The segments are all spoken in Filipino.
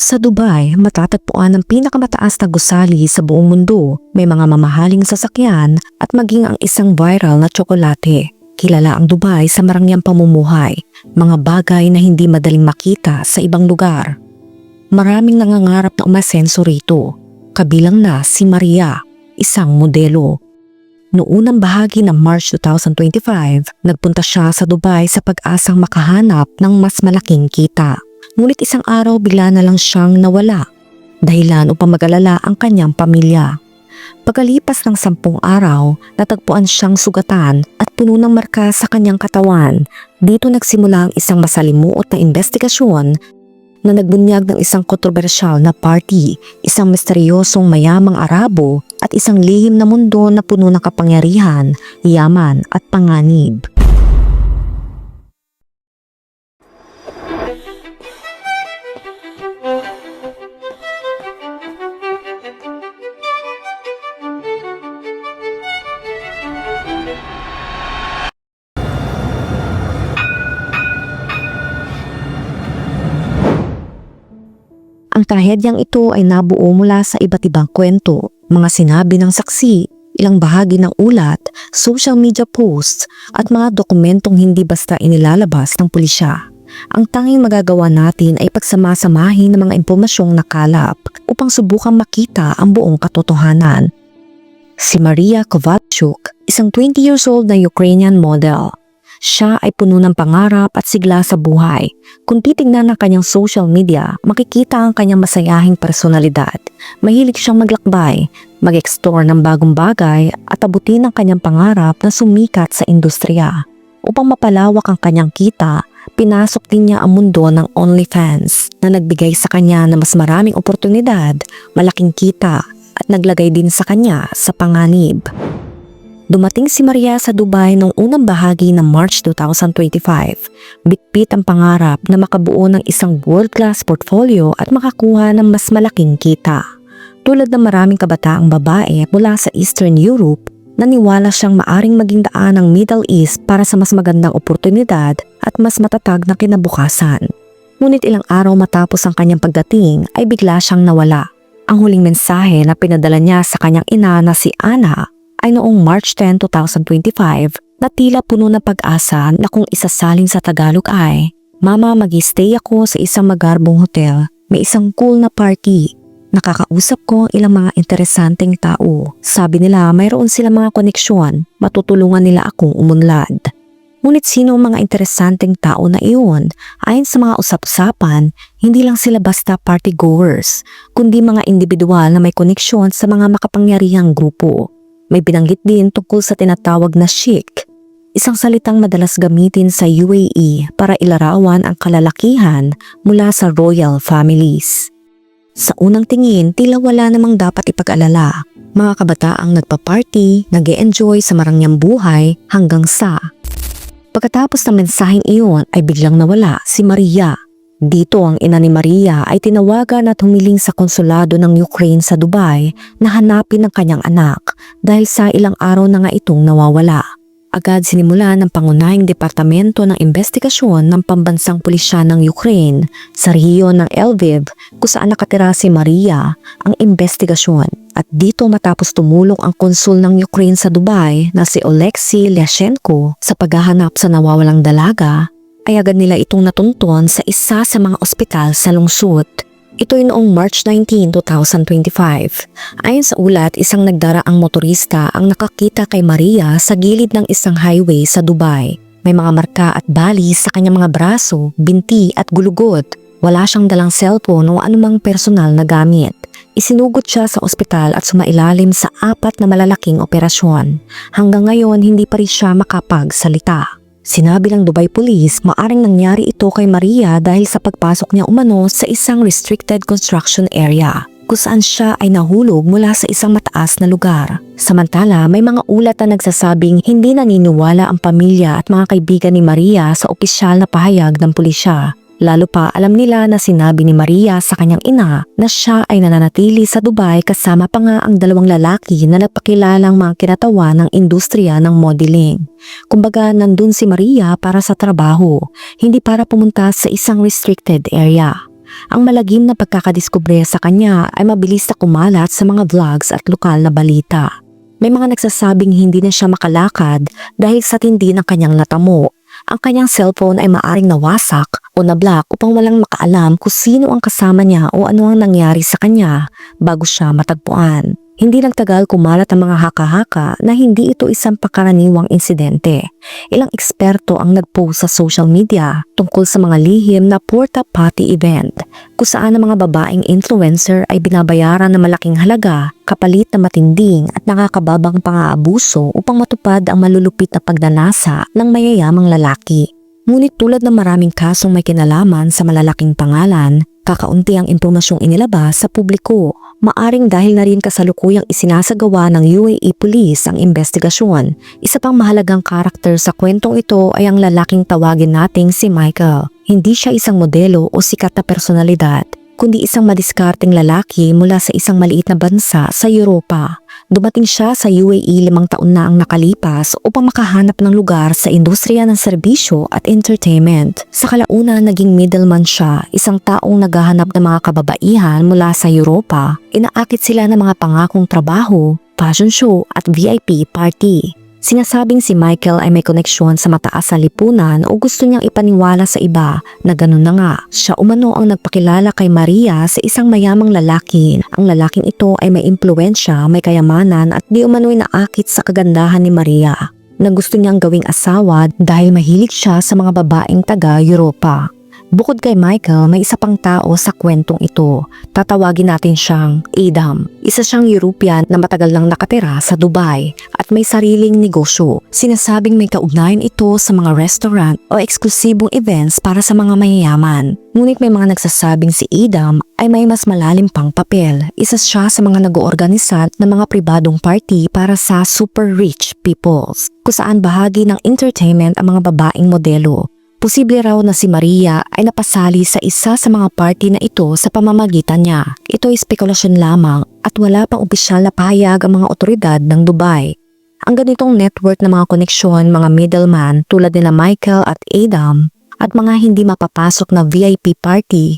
Sa Dubai, matatagpuan ang pinakamataas na gusali sa buong mundo, may mga mamahaling sasakyan at maging ang isang viral na tsokolate. Kilala ang Dubai sa marangyang pamumuhay, mga bagay na hindi madaling makita sa ibang lugar. Maraming nangangarap na umasenso rito, kabilang na si Maria, isang modelo. Noong unang bahagi ng March 2025, nagpunta siya sa Dubai sa pag-asang makahanap ng mas malaking kita. Ngunit isang araw bigla na lang siyang nawala, dahilan upang mag-alala ang kanyang pamilya. Pagkalipas ng 10 araw, natagpuan siyang sugatan at puno ng marka sa kanyang katawan. Dito nagsimula ang isang masalimuot na investigasyon na nagbunyag ng isang kontrobersyal na party, isang misteryosong mayamang Arabo at isang lihim na mundo na puno ng kapangyarihan, yaman at panganib. Ang trahedyang ito ay nabuo mula sa iba't ibang kwento, mga sinabi ng saksi, ilang bahagi ng ulat, social media posts at mga dokumentong hindi basta inilalabas ng pulisya. Ang tanging magagawa natin ay pagsamasamahin ng mga impormasyong nakalap upang subukang makita ang buong katotohanan. Si Maria Kovalchuk, isang 20 years old na Ukrainian model. Siya ay puno ng pangarap at sigla sa buhay. Kung titignan ng kanyang social media, makikita ang kanyang masayahing personalidad. Mahilig siyang maglakbay, mag-explore ng bagong bagay at abutin ang kanyang pangarap na sumikat sa industriya. Upang mapalawak ang kanyang kita, pinasok din niya ang mundo ng OnlyFans na nagbigay sa kanya ng mas maraming oportunidad, malaking kita at naglagay din sa kanya sa panganib. Dumating si Maria sa Dubai noong unang bahagi ng March 2025. Bitbit ang pangarap na makabuo ng isang world-class portfolio at makakuha ng mas malaking kita. Tulad ng maraming kabataang babae mula sa Eastern Europe, naniwala siyang maaring maging daan ng Middle East para sa mas magandang oportunidad at mas matatag na kinabukasan. Ngunit ilang araw matapos ang kanyang pagdating ay bigla siyang nawala. Ang huling mensahe na pinadala niya sa kanyang ina na si Anna ay noong March 10, 2025 na tila puno ng pag-asa na kung isasalin sa Tagalog ay, "Mama, mag-stay ako sa isang magarbong hotel, may isang cool na party. Nakakausap ko ang ilang mga interesanteng tao. Sabi nila mayroon silang mga koneksyon, matutulungan nila akong umunlad." Ngunit sino ang mga interesanteng tao na iyon? Ayon sa mga usap-usapan, hindi lang sila basta party goers, kundi mga individual na may koneksyon sa mga makapangyarihang grupo. May binanggit din tungkol sa tinatawag na sheikh, isang salitang madalas gamitin sa UAE para ilarawan ang kalalakihan mula sa royal families. Sa unang tingin, tila wala namang dapat ipag-alala. Mga kabataang nagpa-party, nag-e-enjoy sa marangyang buhay hanggang sa... Pagkatapos ng mensaheng iyon ay biglang nawala si Maria. Dito ang ina ni Maria ay tinawagan at humiling sa konsulado ng Ukraine sa Dubai na hanapin ang kanyang anak dahil sa ilang araw na nga itong nawawala. Agad sinimula ng pangunahing departamento ng investigasyon ng pambansang pulisya ng Ukraine sa rehiyon ng Lviv kung saan nakatira si Maria ang investigasyon. At dito matapos tumulong ang konsul ng Ukraine sa Dubai na si Oleksiy Lyashenko sa paghahanap sa nawawalang dalaga, ay agad nila itong natunton sa isa sa mga ospital sa lungsod. Ito'y noong March 19, 2025. Ayon sa ulat, isang nagdaraang motorista ang nakakita kay Maria sa gilid ng isang highway sa Dubai. May mga marka at bali sa kanyang mga braso, binti at gulugod. Wala siyang dalang cellphone o anumang personal na gamit. Isinugod siya sa ospital at sumailalim sa 4 na malalaking operasyon. Hanggang ngayon, hindi pa rin siya makapagsalita. Sinabi ng Dubai Police, maaring nangyari ito kay Maria dahil sa pagpasok niya umano sa isang restricted construction area, kung saan siya ay nahulog mula sa isang mataas na lugar. Samantala, may mga ulat na nagsasabing hindi naniniwala ang pamilya at mga kaibigan ni Maria sa opisyal na pahayag ng pulisya. Lalo pa alam nila na sinabi ni Maria sa kanyang ina na siya ay nananatili sa Dubai kasama pa nga ang 2 lalaki na nagpakilalang mga kinatawan ng industriya ng modeling. Kumbaga nandun si Maria para sa trabaho, hindi para pumunta sa isang restricted area. Ang malagim na pagkakadiskubre sa kanya ay mabilis na kumalat sa mga vlogs at lokal na balita. May mga nagsasabing hindi na siya makalakad dahil sa tindi ng kanyang natamo. Ang kanyang cellphone ay maaring nawasak o nablock upang walang makaalam kung sino ang kasama niya o ano ang nangyari sa kanya bago siya matagpuan. Hindi nagtagal kumalat ang mga haka-haka na hindi ito isang pangkaraniwang insidente. Ilang eksperto ang nagpost sa social media tungkol sa mga lihim na porta potty event kung saan ang mga babaeng influencer ay binabayaran ng malaking halaga kapalit na matinding at nakakababang pang-aabuso upang matupad ang malulupit na pagnanasa ng mayayamang lalaki. Ngunit tulad ng maraming kasong may kinalaman sa malalaking pangalan, kakaunti ang impormasyong inilabas sa publiko. Maaring dahil na rin kasalukuyang isinasagawa ng UAE Police ang investigasyon. Isa pang mahalagang karakter sa kwentong ito ay ang lalaking tawagin nating si Michael. Hindi siya isang modelo o sikat na personalidad, kundi isang madiskarteng lalaki mula sa isang maliit na bansa sa Europa. Dumating siya sa UAE 5 taon na ang nakalipas upang makahanap ng lugar sa industriya ng serbisyo at entertainment. Sa kalaunan naging middleman siya, isang taong naghahanap ng mga kababaihan mula sa Europa. Inaakit sila ng mga pangakong trabaho, fashion show at VIP party. Sinasabing si Michael ay may koneksyon sa mataas na lipunan o gusto niyang ipaniwala sa iba na ganun na nga. Siya umano ang nagpakilala kay Maria sa isang mayamang lalaki. Ang lalaking ito ay may impluensya, may kayamanan at di umano'y naakit sa kagandahan ni Maria na gusto niyang gawing asawa dahil mahilig siya sa mga babaeng taga-Europa. Bukod kay Michael, may isa pang tao sa kwentong ito. Tatawagin natin siyang Adam. Isa siyang European na matagal nang nakatira sa Dubai at may sariling negosyo. Sinasabing may kaugnayan ito sa mga restaurant o eksklusibong events para sa mga mayayaman. Ngunit may mga nagsasabing si Adam ay may mas malalim pang papel. Isa siya sa mga nag-oorganisa ng mga pribadong party para sa super rich peoples, kung saan bahagi ng entertainment ang mga babaeng modelo. Posible raw na si Maria ay napasali sa isa sa mga party na ito sa pamamagitan niya. Ito ay spekulasyon lamang at wala pang opisyal na pahayag ang mga otoridad ng Dubai. Ang ganitong network ng mga koneksyon, mga middleman tulad nila Michael at Adam at mga hindi mapapasok na VIP party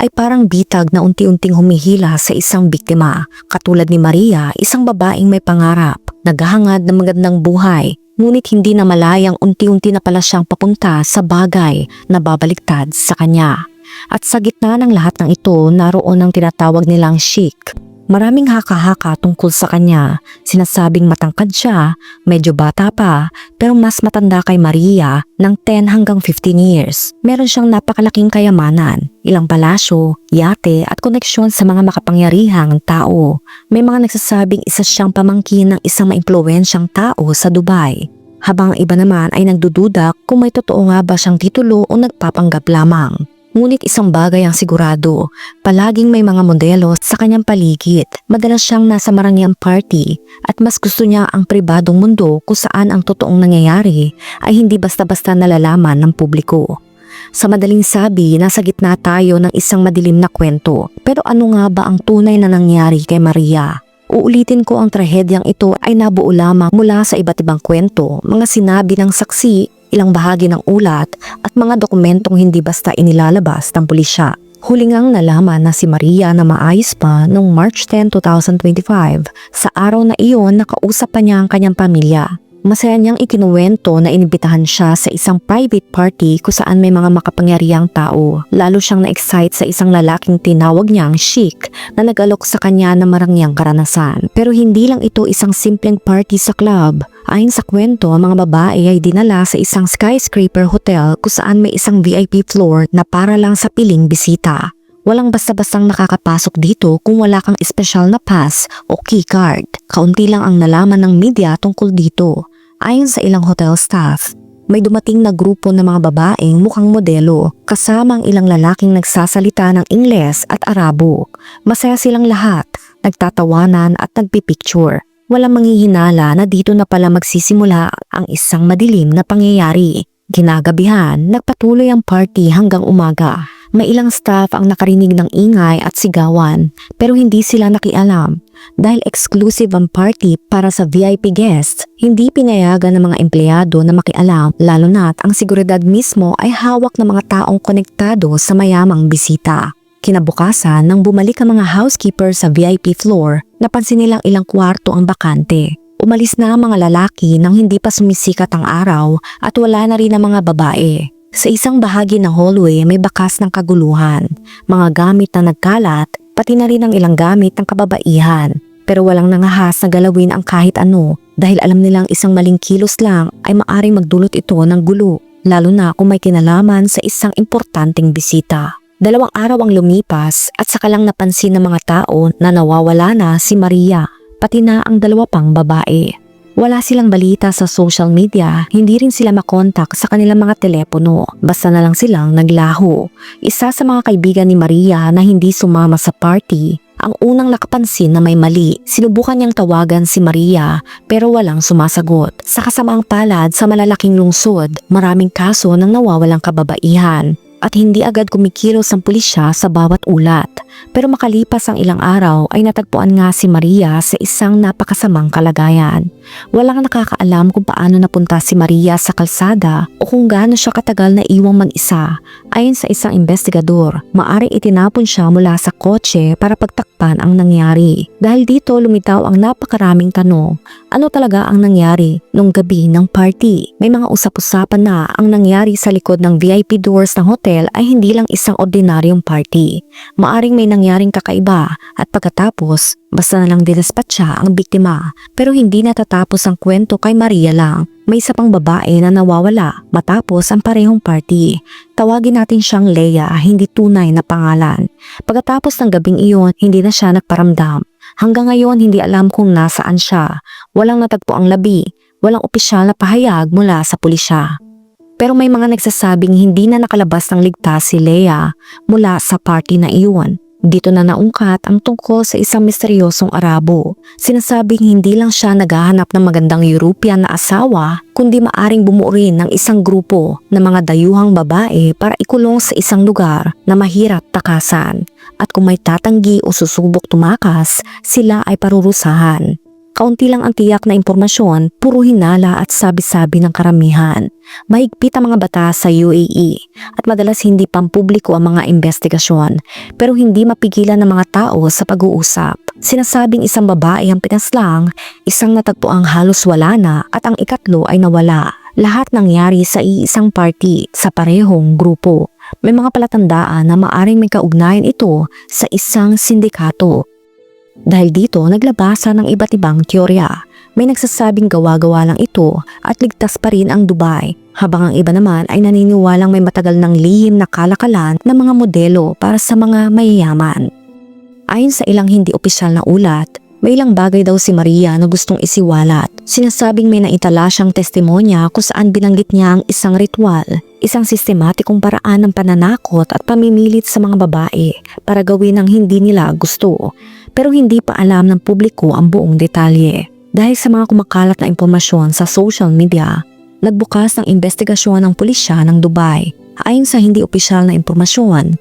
ay parang bitag na unti-unting humihila sa isang biktima. Katulad ni Maria, isang babaeng may pangarap, naghahangad ng magandang buhay. Ngunit hindi na malayang unti-unti na pala siyang papunta sa bagay na babaliktad sa kanya. At sa gitna ng lahat ng ito, naroon ang tinatawag nilang chic. Maraming haka-haka tungkol sa kanya. Sinasabing matangkad siya, medyo bata pa, pero mas matanda kay Maria ng 10 hanggang 15 years. Meron siyang napakalaking kayamanan, ilang palasyo, yate at koneksyon sa mga makapangyarihang tao. May mga nagsasabing isa siyang pamangkin ng isang maimpluwensyang tao sa Dubai. Habang ang iba naman ay nagdududa kung may totoo nga ba siyang titulo o nagpapanggap lamang. Ngunit isang bagay ang sigurado, palaging may mga modelo sa kanyang paligid. Madalas siyang nasa marangyang party at mas gusto niya ang pribadong mundo kung saan ang totoong nangyayari ay hindi basta-basta nalalaman ng publiko. Sa madaling sabi, nasa gitna tayo ng isang madilim na kwento. Pero ano nga ba ang tunay na nangyari kay Maria? Uulitin ko, ang trahedyang ito ay nabuo lamang mula sa iba't ibang kwento, mga sinabi ng saksi, ilang bahagi ng ulat at mga dokumentong hindi basta inilalabas ng pulisya. Huli ngang nalaman na si Maria na maayos pa noong March 10, 2025. Sa araw na iyon, nakausap pa niya ang kanyang pamilya. Masaya niyang ikinuwento na inibitahan siya sa isang private party kung saan may mga makapangyarihang tao. Lalo siyang na-excite sa isang lalaking tinawag niyang chic na nag-alok sa kanya ng marangyang karanasan. Pero hindi lang ito isang simpleng party sa club. Ayon sa kwento, ang mga babae ay dinala sa isang skyscraper hotel kung saan may isang VIP floor na para lang sa piling bisita. Walang basta-bastang nakakapasok dito kung wala kang espesyal na pass o keycard. Kaunti lang ang nalaman ng media tungkol dito. Ayon sa ilang hotel staff, may dumating na grupo ng mga babaeng mukhang modelo kasama ang ilang lalaking nagsasalita ng Ingles at Arabo. Masaya silang lahat, nagtatawanan at nagpipicture. Walang manghihinala na dito na pala magsisimula ang isang madilim na pangyayari. Kinagabihan, nagpatuloy ang party hanggang umaga. May ilang staff ang nakarinig ng ingay at sigawan pero hindi sila nakialam. Dahil exclusive ang party para sa VIP guests, hindi pinayagan ng mga empleyado na makialam, lalo na't ang seguridad mismo ay hawak ng mga taong konektado sa mayamang bisita. Kinabukasan nang bumalik ang mga housekeeper sa VIP floor, napansin nilang ilang kwarto ang bakante. Umalis na ang mga lalaki nang hindi pa sumisikat ang araw at wala na rin ang mga babae. Sa isang bahagi ng hallway may bakas ng kaguluhan, mga gamit na nagkalat, pati na rin ang ilang gamit ng kababaihan. Pero walang nangahas na galawin ang kahit ano dahil alam nilang isang maling kilos lang ay maaring magdulot ito ng gulo, lalo na kung may kinalaman sa isang importanteng bisita. 2 araw ang lumipas at saka lang napansin ng mga tao na nawawala na si Maria, pati na ang 2 pang babae. Wala silang balita sa social media, hindi rin sila makontak sa kanilang mga telepono, basta na lang silang naglaho. Isa sa mga kaibigan ni Maria na hindi sumama sa party, ang unang nakapansin na may mali. Sinubukan niyang tawagan si Maria pero walang sumasagot. Sa kasamaang palad sa malalaking lungsod, maraming kaso ng nawawalang kababaihan at hindi agad kumikilos ang pulisya sa bawat ulat. Pero makalipas ang ilang araw ay natagpuan nga si Maria sa isang napakasamang kalagayan. Walang nakakaalam kung paano napunta si Maria sa kalsada o kung gaano siya katagal na iwang mag-isa. Ayon sa isang investigador, maaring itinapon siya mula sa kotse para pagtakpan ang nangyari. Dahil dito lumitaw ang napakaraming tanong. Ano talaga ang nangyari nung gabi ng party? May mga usap-usapan na ang nangyari sa likod ng VIP doors ng hotel ay hindi lang isang ordinaryong party. Maaring may nangyaring kakaiba at pagkatapos basta na lang dinispatcha ang biktima. Pero hindi natatapos ang kwento kay Maria lang. May isa pang babae na nawawala matapos ang parehong party. Tawagin natin siyang Leia, hindi tunay na pangalan. Pagkatapos ng gabing iyon, hindi na siya nagparamdam. Hanggang ngayon hindi alam kung nasaan siya. Walang natagpo ang labi, walang opisyal na pahayag mula sa pulisya. Pero may mga nagsasabing hindi na nakalabas ng ligtas si Leia mula sa party na iyon. Dito na naungkat ang tungkol sa isang misteryosong Arabo. Sinasabing hindi lang siya naghahanap ng magandang European na asawa, kundi maaring bumuo rin ng isang grupo ng mga dayuhang babae para ikulong sa isang lugar na mahirap takasan. At kung may tatanggi o susubok tumakas, sila ay parurusahan. Kaunti lang ang tiyak na impormasyon, puro hinala at sabi-sabi ng karamihan. Mahigpit ang mga batas sa UAE at madalas hindi pampubliko ang mga investigasyon, pero hindi mapigilan ng mga tao sa pag-uusap. Sinasabing isang babae ang pinaslang, isang natagpuang halos wala na at ang ikatlo ay nawala. Lahat nangyari sa iisang party sa parehong grupo. May mga palatandaan na maaring may kaugnayan ito sa isang sindikato. Dahil dito, naglabasan ng iba't ibang teorya. May nagsasabing gawa-gawa lang ito at ligtas pa rin ang Dubai, habang ang iba naman ay naniniwalang may matagal ng lihim na kalakalan ng mga modelo para sa mga mayayaman. Ayon sa ilang hindi opisyal na ulat, may ilang bagay daw si Maria na gustong isiwalat. Sinasabing may naitala siyang testimonya kung saan binanggit niya ang isang ritual, isang sistematikong paraan ng pananakot at pamimilit sa mga babae para gawin ang hindi nila gusto. Pero hindi pa alam ng publiko ang buong detalye. Dahil sa mga kumakalat na impormasyon sa social media, nagbukas ng investigasyon ng pulisya ng Dubai. Ayon sa hindi opisyal na impormasyon,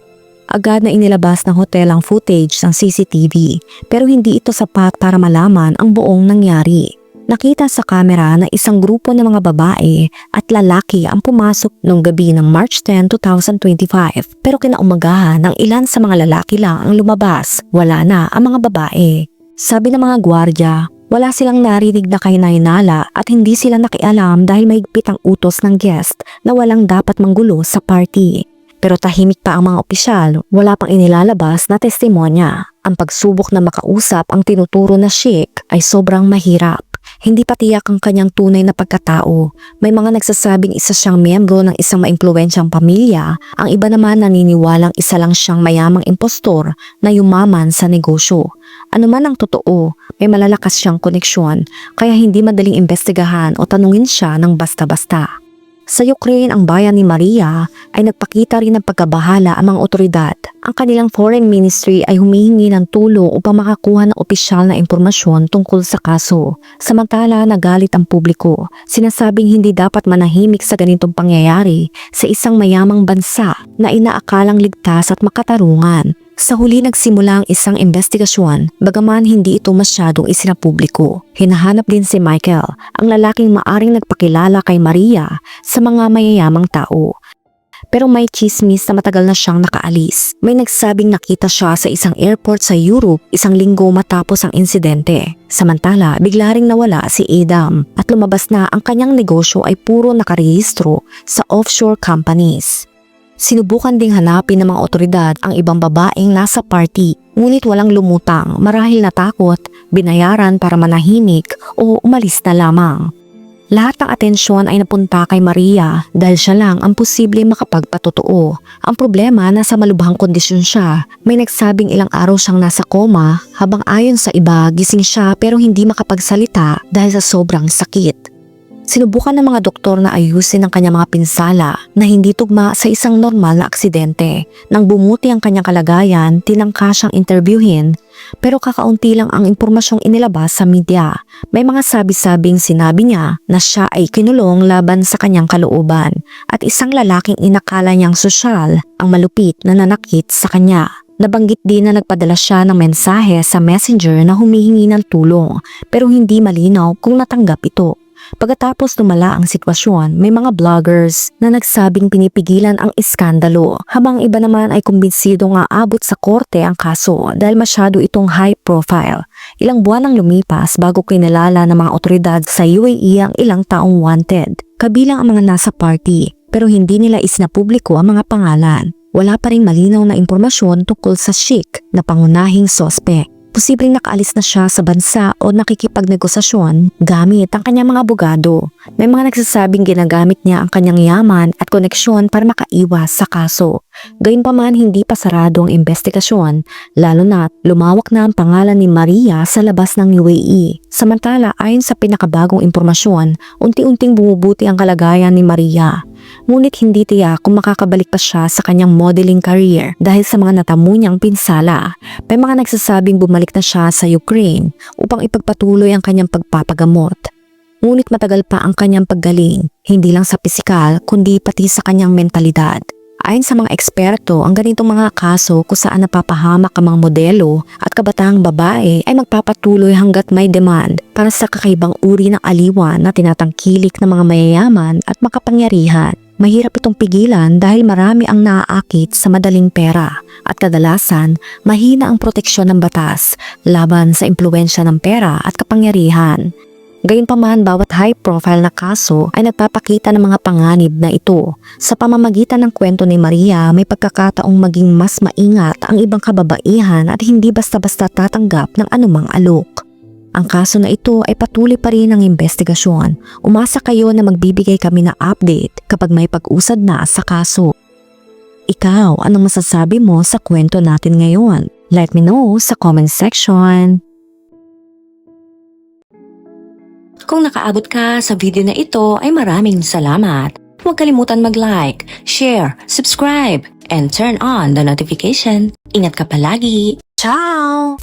agad na inilabas ng hotel ang footage ng CCTV pero hindi ito sapat para malaman ang buong nangyari. Nakita sa kamera na isang grupo ng mga babae at lalaki ang pumasok noong gabi ng March 10, 2025 pero kinaumagahan ng ilan sa mga lalaki lang ang lumabas, wala na ang mga babae. Sabi ng mga gwardya, wala silang narinig na kahinala at hindi sila nakialam dahil mahigpit ang utos ng guest na walang dapat manggulo sa party. Pero tahimik pa ang mga opisyal, wala pang inilalabas na testimonya. Ang pagsubok na makausap ang tinuturo na sheik ay sobrang mahirap. Hindi pa tiyak ang kanyang tunay na pagkatao. May mga nagsasabing isa siyang miyembro ng isang maimpluwensyang pamilya, ang iba naman naniniwalang isa lang siyang mayamang impostor na yumaman sa negosyo. Ano man ang totoo, may malalakas siyang koneksyon kaya hindi madaling imbestigahan o tanungin siya ng basta-basta. Sa Ukraine, ang bayan ni Maria ay nagpakita rin ng pagkabahala ang mga otoridad. Ang kanilang foreign ministry ay humihingi ng tulong upang makakuha ng opisyal na impormasyon tungkol sa kaso. Samantala, nagalit ang publiko. Sinasabing hindi dapat manahimik sa ganitong pangyayari sa isang mayamang bansa na inaakalang ligtas at makatarungan. Sa huli nagsimula ang isang investigasyon, bagaman hindi ito masyadong isinapubliko. Hinahanap din si Michael, ang lalaking maaring nagpakilala kay Maria sa mga mayayamang tao. Pero may chismis na matagal na siyang nakaalis. May nagsabing nakita siya sa isang airport sa Europe 1 linggo matapos ang insidente. Samantala, bigla ring nawala si Adam at lumabas na ang kanyang negosyo ay puro nakarehistro sa offshore companies. Sinubukan ding hanapin ng mga otoridad ang ibang babaeng nasa party, ngunit walang lumutang marahil natakot, binayaran para manahimik o umalis na lamang. Lahat ng atensyon ay napunta kay Maria dahil siya lang ang posible makapagpatotoo. Ang problema, nasa malubhang kondisyon siya. May nagsabing ilang araw siyang nasa coma, habang ayon sa iba gising siya pero hindi makapagsalita dahil sa sobrang sakit. Sinubukan ng mga doktor na ayusin ang kanyang mga pinsala na hindi tugma sa isang normal na aksidente. Nang bumuti ang kanyang kalagayan, tinangka siyang interviewin, pero kakaunti lang ang impormasyong inilabas sa media. May mga sabi-sabing sinabi niya na siya ay kinulong laban sa kanyang kalooban at isang lalaking inakala niyang sosyal ang malupit na nanakit sa kanya. Nabanggit din na nagpadala siya ng mensahe sa messenger na humihingi ng tulong pero hindi malinaw kung natanggap ito. Pagkatapos lumala ang sitwasyon, may mga vloggers na nagsabing pinipigilan ang iskandalo, habang iba naman ay kumbinsido nga abot sa korte ang kaso dahil masyado itong high profile. Ilang buwan ang lumipas bago kinilala ng mga otoridad sa UAE ang ilang taong wanted, kabilang ang mga nasa party, pero hindi nila isinapubliko ang mga pangalan. Wala pa ring malinaw na impormasyon tungkol sa Sheikh na pangunahing sospek. Posibleng nakaalis na siya sa bansa o nakikipagnegosasyon gamit ang kanyang mga abogado. May mga nagsasabing ginagamit niya ang kanyang yaman at koneksyon para makaiwas sa kaso. Gayunpaman, hindi pa sarado ang investigasyon, lalo na lumawak na ang pangalan ni Maria sa labas ng UAE. Samantala, ayon sa pinakabagong impormasyon, unti-unting bumubuti ang kalagayan ni Maria. Ngunit hindi tiyak kung makakabalik pa siya sa kanyang modeling career dahil sa mga natamo niyang pinsala. May mga nagsasabing bumalik na siya sa Ukraine upang ipagpatuloy ang kanyang pagpapagamot. Ngunit matagal pa ang kanyang paggaling, hindi lang sa pisikal kundi pati sa kanyang mentalidad. Ayon sa mga eksperto, ang ganitong mga kaso kung saan napapahamak ang mga modelo at kabataang babae ay magpapatuloy hanggat may demand para sa kakaibang uri ng aliwan na tinatangkilik ng mga mayayaman at makapangyarihan. Mahirap itong pigilan dahil marami ang naaakit sa madaling pera at kadalasan mahina ang proteksyon ng batas laban sa impluwensya ng pera at kapangyarihan. Gayunpaman, bawat high-profile na kaso ay nagpapakita ng mga panganib na ito. Sa pamamagitan ng kwento ni Maria, may pagkakataong maging mas maingat ang ibang kababaihan at hindi basta-basta tatanggap ng anumang alok. Ang kaso na ito ay patuloy pa rin ang investigasyon. Umasa kayo na magbibigay kami ng update kapag may pag-usad na sa kaso. Ikaw, anong masasabi mo sa kwento natin ngayon? Let me know sa comment section. Kung nakaabot ka sa video na ito ay maraming salamat. Huwag kalimutan mag-like, share, subscribe, and turn on the notification. Ingat ka palagi. Ciao!